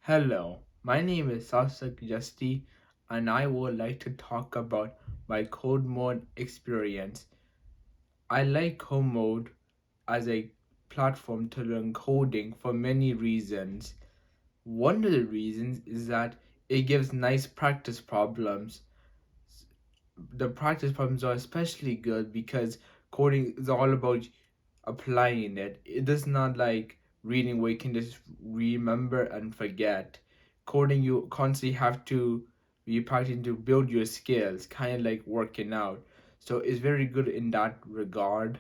Hello, my name is Sasak Justi, and I would like to talk about my code mode experience. I like Codemode as a platform to learn coding for many reasons. One of the reasons is that it gives nice practice problems. The practice problems are especially good because coding is all about applying it. It is not like reading where you can just remember and forget. Coding, you constantly have to be practicing to build your skills, kind of like working out. So it's very good in that regard.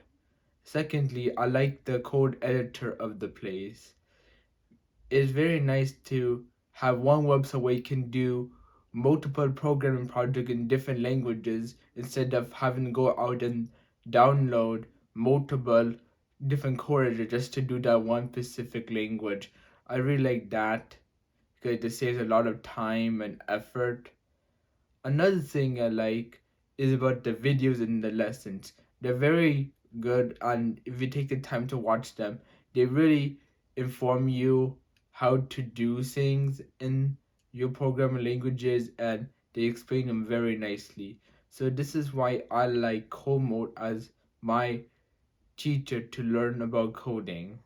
Secondly, I like the code editor of the place. It's very nice to have one website where you can do multiple programming projects in different languages instead of having to go out and download multiple different courses just to do that one specific language. I really like that because it saves a lot of time and effort. Another thing I like is about the videos in the lessons. They're very good, and if you take the time to watch them, they really inform you how to do things in your programming languages, and they explain them very nicely. So this is why I like Codemode as my teacher to learn about coding.